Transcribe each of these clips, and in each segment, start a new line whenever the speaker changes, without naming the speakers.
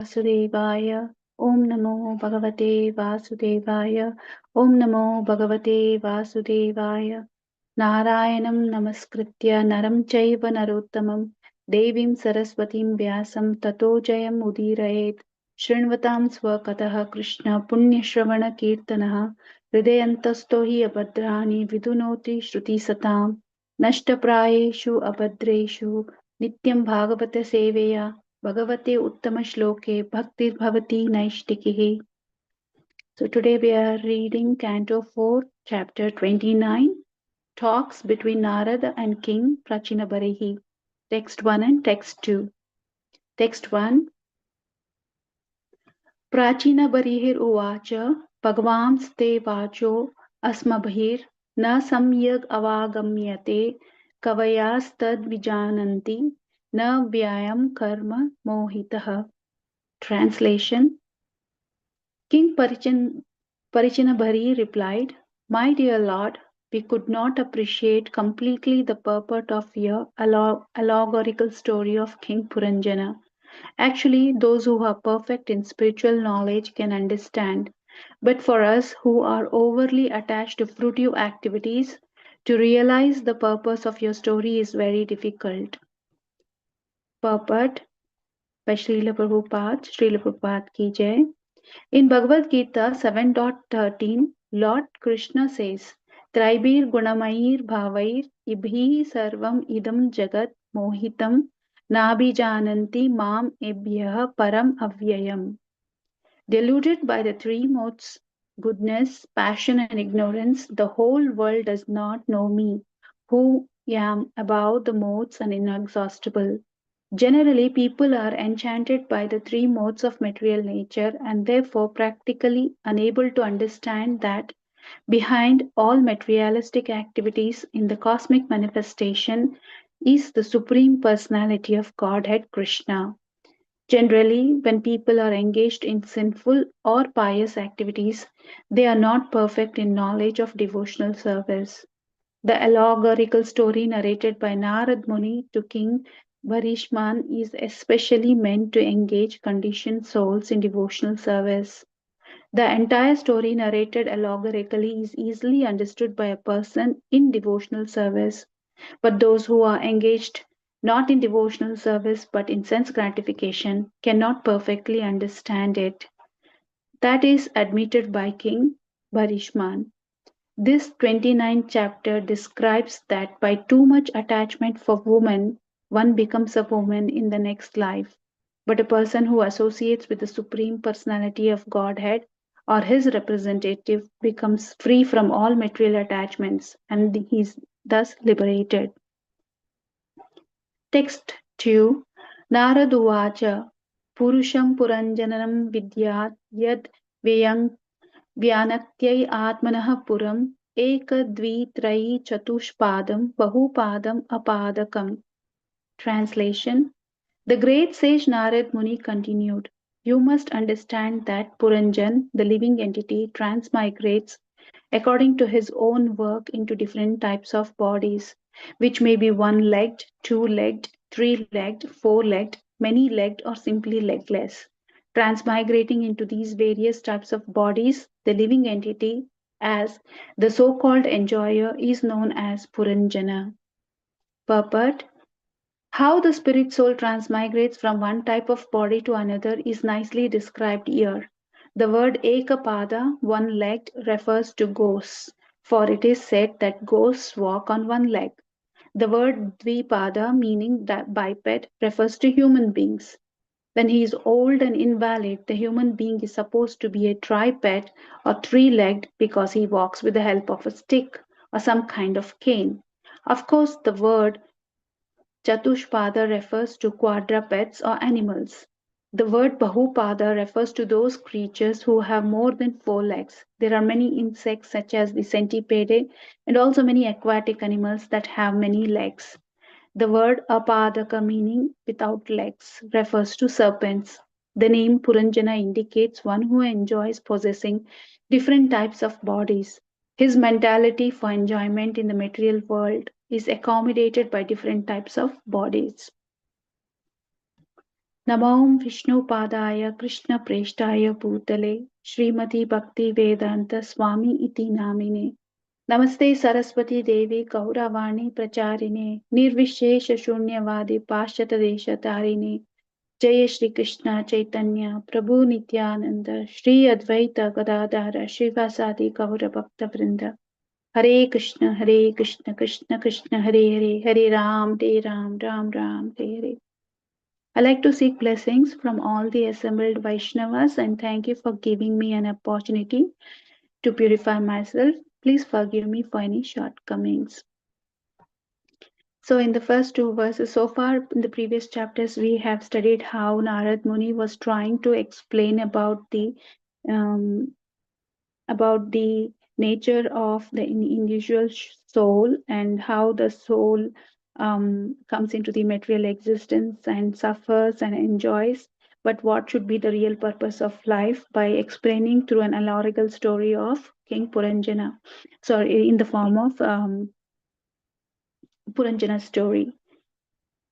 Vasudevaya. Om Namo Bhagavate Vasudevaya. Om Namo Bhagavate Vasudevaya. Narayanam Namaskritya Naram Chaiva Narottamam Devim Saraswatim Vyasam Tato Jayam Udirayet Shrinvatam Swakataha Krishna Punya Shravana Kirtanaha Hridayantasto hi abhadrani vidunoti shruti satam Nashtaprayeshu abhadreshu Nityam Bhagavata Seveya Bhagavate Uttama Shloke Bhaktir Bhavati Naishtikihi. So today we are reading Canto 4, Chapter 29, Talks between Narada and King Prachinabharihi. Text 1 and Text 2. Text 1. Prachinabharihir uvacha Bhagvanste vacho asmabhir na samyag avagamyate kavayastad vijananti na vyayam karma mohitaha. Translation. King Parichinabhari replied, My dear lord, we could not appreciate completely the purport of your allegorical story of King Puranjana. Actually, those who are perfect in spiritual knowledge can understand, but for us who are overly attached to fruitive activities, to realize the purpose of your story is very difficult. Purport by Srila Prabhupada ki jai. In Bhagavad Gita 7.13, Lord Krishna says, Traibir gunamair bhavair ibhi sarvam idam jagat mohitam nabhijananti mam ebhyah param avyayam. Deluded by the three modes, goodness, passion and ignorance, the whole world does not know me, who am above the modes and inexhaustible. Generally, people are enchanted by the three modes of material nature and therefore practically unable to understand that behind all materialistic activities in the cosmic manifestation is the Supreme Personality of Godhead Krishna. Generally, when people are engaged in sinful or pious activities, they are not perfect in knowledge of devotional service. The allegorical story narrated by Narad Muni to King Bharishman is especially meant to engage conditioned souls in devotional service. The entire story narrated allegorically is easily understood by a person in devotional service, but those who are engaged not in devotional service but in sense gratification cannot perfectly understand it. That is admitted by King Bharishman. This 29th chapter describes that by too much attachment for woman, one becomes a woman in the next life. But a person who associates with the Supreme Personality of Godhead or his representative becomes free from all material attachments and he is thus liberated. Text 2. Naraduvacha Purusham Puranjanam Vidyat Yad Vyang Vyanatyai Atmanah Puram Ekadvitrayi Chatushpadam Bahupadam Apadakam. Translation. The great sage Narad Muni continued, You must understand that Puranjan, the living entity, transmigrates according to his own work into different types of bodies, which may be one-legged, two-legged, three-legged, four-legged, many-legged, or simply legless. Transmigrating into these various types of bodies, the living entity, as the so-called enjoyer, is known as Puranjana. Purport. How the spirit soul transmigrates from one type of body to another is nicely described here. The word ekapada, one-legged, refers to ghosts, for it is said that ghosts walk on one leg. The word dvipada, meaning biped, refers to human beings. When he is old and invalid, the human being is supposed to be a triped or three-legged because he walks with the help of a stick or some kind of cane. Of course, the word Chatushpada refers to quadrupeds or animals. The word Bahupada refers to those creatures who have more than four legs. There are many insects such as the centipede and also many aquatic animals that have many legs. The word Apadaka, meaning without legs, refers to serpents. The name Puranjana indicates one who enjoys possessing different types of bodies. His mentality for enjoyment in the material world is accommodated by different types of bodies. Namo Vishnu Padaya Krishna Preshtaya Bhutale Srimati Bhakti Vedanta Swami Iti Namine Namaste Saraswati Devi Gauravani Pracharine Nirvishesha Shunyavadi Pashyata Desha Tarine Jaya Shri Krishna Chaitanya Prabhu Nityananda Shri Advaita Gadadhara Srivasadi Gaura Bhakta Vrinda Hare Krishna Krishna Krishna Hare Hare Hare Ram Ram Ram Hare Hare. I like to seek blessings from all the assembled Vaishnavas and thank you for giving me an opportunity to purify myself. Please forgive me for any shortcomings. So, in the first two verses, so far in the previous chapters, we have studied how Narad Muni was trying to explain um, about the nature of the individual soul and how the soul comes into the material existence and suffers and enjoys, but what should be the real purpose of life by explaining through an allegorical story of King Puranjana, sorry, in the form of Puranjana story.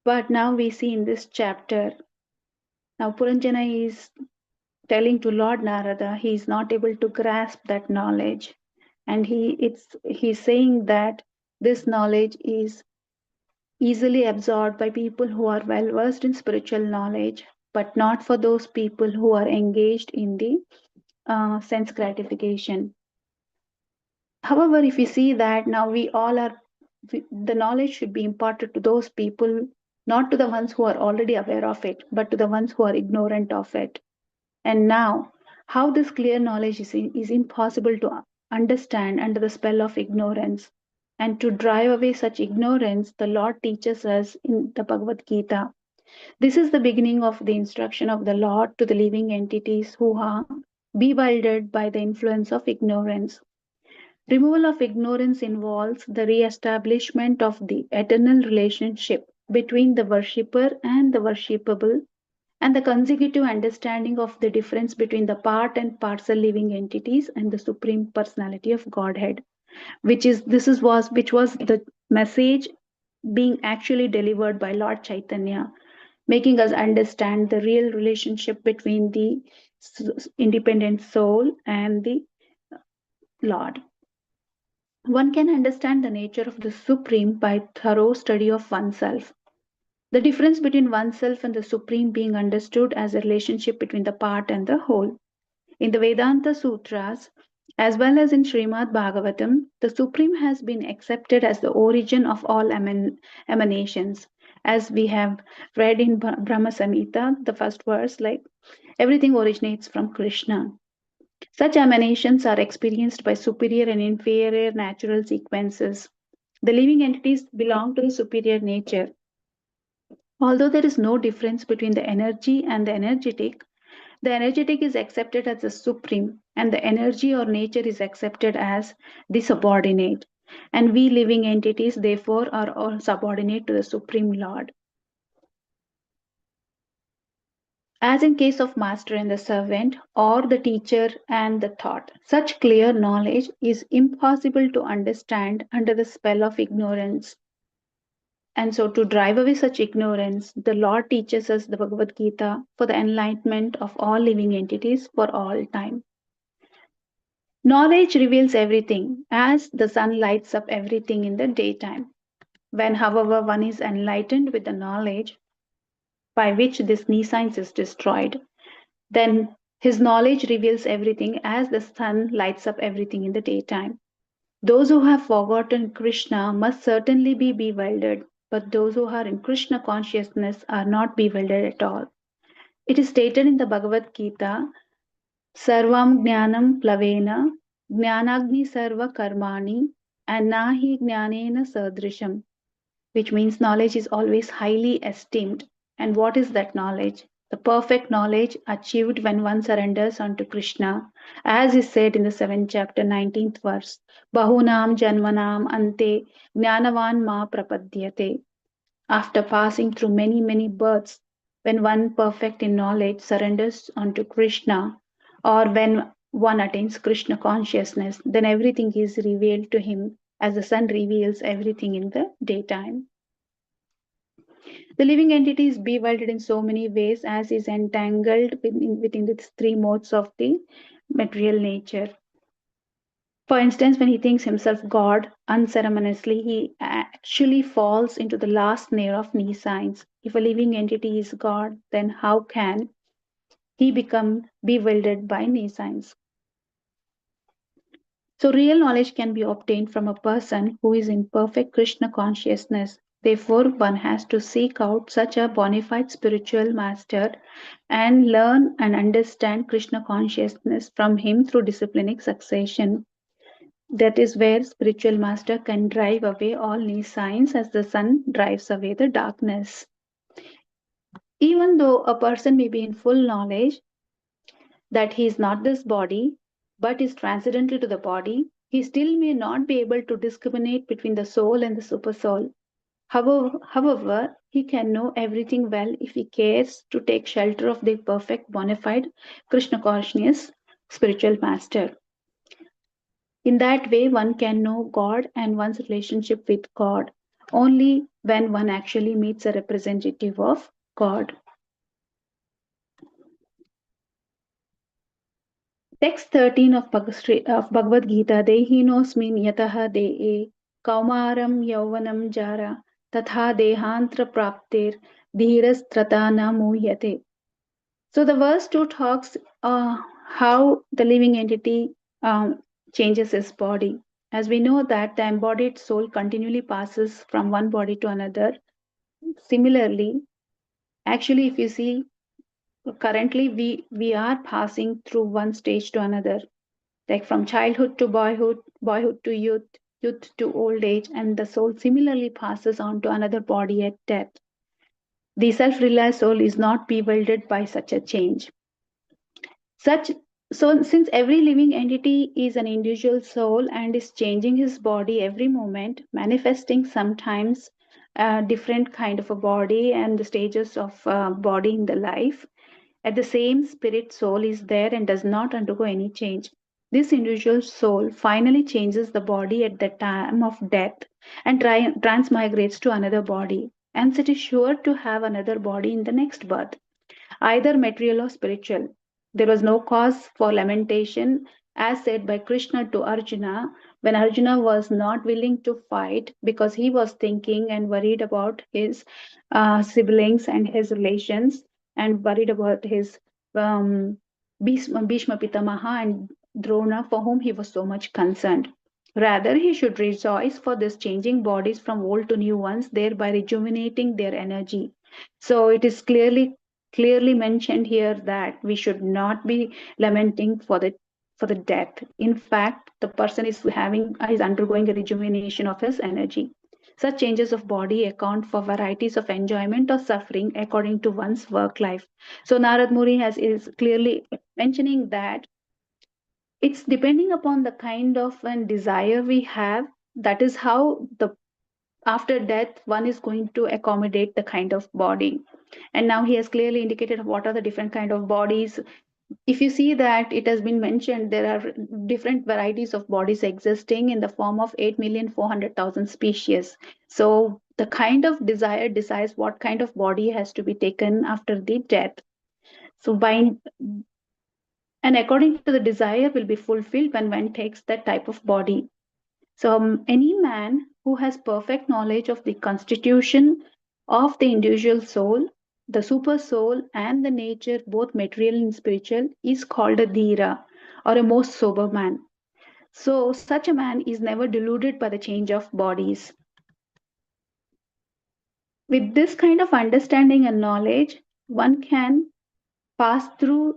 But now we see in this chapter, now Puranjana is telling to Lord Narada he is not able to grasp that knowledge, and he's saying that this knowledge is easily absorbed by people who are well versed in spiritual knowledge, but not for those people who are engaged in the sense gratification. However, if we see that now we all are, the knowledge should be imparted to those people, not to the ones who are already aware of it, but to the ones who are ignorant of it. And now, how this clear knowledge is impossible to understand under the spell of ignorance. And to drive away such ignorance, the Lord teaches us in the Bhagavad Gita. This is the beginning of the instruction of the Lord to the living entities who are bewildered by the influence of ignorance. Removal of ignorance involves the re-establishment of the eternal relationship between the worshipper and the worshipable, and the consecutive understanding of the difference between the part and parcel living entities and the supreme personality of Godhead, which was the message being actually delivered by Lord Chaitanya, making us understand the real relationship between the independent soul and the Lord. One can understand the nature of the Supreme by thorough study of oneself. The difference between oneself and the Supreme being understood as a relationship between the part and the whole. In the Vedanta Sutras, as well as in Srimad Bhagavatam, the Supreme has been accepted as the origin of all emanations. As we have read in Brahma Samhita, the first verse, like everything originates from Krishna. Such emanations are experienced by superior and inferior natural sequences. The living entities belong to the superior nature. Although there is no difference between the energy and the energetic is accepted as the supreme, and the energy or nature is accepted as the subordinate. And we living entities, therefore, are all subordinate to the Supreme Lord. As in case of master and the servant, or the teacher and the thought, such clear knowledge is impossible to understand under the spell of ignorance. And so, to drive away such ignorance, the Lord teaches us the Bhagavad Gita for the enlightenment of all living entities for all time. Knowledge reveals everything, as the sun lights up everything in the daytime. When, however, one is enlightened with the knowledge by which this nescience is destroyed, then his knowledge reveals everything as the sun lights up everything in the daytime. Those who have forgotten Krishna must certainly be bewildered, but those who are in Krishna consciousness are not bewildered at all. It is stated in the Bhagavad Gita, Sarvam Jnanam Plavena, Jnanagni Sarva Karmani, and Nahi Jnanena Sadrisham, which means knowledge is always highly esteemed. And what is that knowledge? The perfect knowledge achieved when one surrenders unto Krishna, as is said in the 7th chapter, 19th verse. Bahunam Janmanam Ante Jnanavan Ma Prapadyate. After passing through many, many births, when one perfect in knowledge surrenders unto Krishna, or when one attains Krishna consciousness, then everything is revealed to him as the sun reveals everything in the daytime. The living entity is bewildered in so many ways as is entangled within the three modes of the material nature. For instance, when he thinks himself God unceremoniously, he actually falls into the last snare of nescience. If a living entity is God, then how can he become bewildered by nescience? So, real knowledge can be obtained from a person who is in perfect Krishna consciousness. Therefore, one has to seek out such a bona fide spiritual master and learn and understand Krishna consciousness from him through disciplinic succession. That is where spiritual master can drive away all nescience as the sun drives away the darkness. Even though a person may be in full knowledge that he is not this body, but is transcendental to the body, he still may not be able to discriminate between the soul and the supersoul. However, he can know everything well if he cares to take shelter of the perfect bona fide Krishna conscious spiritual master. In that way, one can know God and one's relationship with God only when one actually meets a representative of God. Text 13 of Bhagavad Gita, Dehinosmin yataha dee kaumaram yauvanam jara tatha dehantra praptir dhiras tratana muyate. So the verse 2 talks how the living entity changes his body. As we know that the embodied soul continually passes from one body to another. Similarly, actually, if you see, currently we are passing through one stage to another, like from childhood to boyhood, boyhood to youth, youth to old age, and the soul similarly passes on to another body at death. The self-realized soul is not bewildered by such a change. Such so since every living entity is an individual soul and is changing his body every moment, manifesting sometimes a different kind of a body and the stages of body in the life, at the same spirit soul is there and does not undergo any change. This individual soul finally changes the body at the time of death and transmigrates to another body, and it is sure to have another body in the next birth, either material or spiritual. There was no cause for lamentation, as said by Krishna to Arjuna, when Arjuna was not willing to fight because he was thinking and worried about his siblings and his relations, and worried about his Bhishma Pitamaha and Drona, for whom he was so much concerned. Rather, he should rejoice for this changing bodies from old to new ones, thereby rejuvenating their energy. So it is clearly mentioned here that we should not be lamenting for the death. In fact, the person is undergoing a rejuvenation of his energy. Such changes of body account for varieties of enjoyment or suffering according to one's work life. So Narad Muni is clearly mentioning that it's depending upon the kind of an desire we have. That is how the after death one is going to accommodate the kind of body. And now he has clearly indicated what are the different kind of bodies. If you see that it has been mentioned, there are different varieties of bodies existing in the form of 8,400,000 species. So the kind of desire decides what kind of body has to be taken after the death. So by and according to the desire will be fulfilled when one takes that type of body. So, any man who has perfect knowledge of the constitution of the individual soul, the super soul, and the nature, both material and spiritual, is called a dhira or a most sober man. So, such a man is never deluded by the change of bodies. With this kind of understanding and knowledge, one can pass through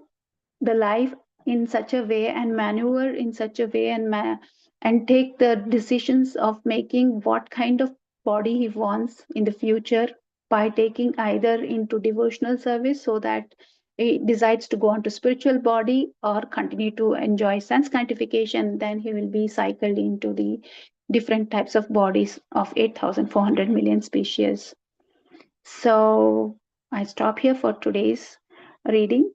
the life in such a way and maneuver in such a way and take the decisions of making what kind of body he wants in the future by taking either into devotional service so that he decides to go on to spiritual body or continue to enjoy sense gratification. Then he will be cycled into the different types of bodies of 8,400 million species. So I stop here for today's reading.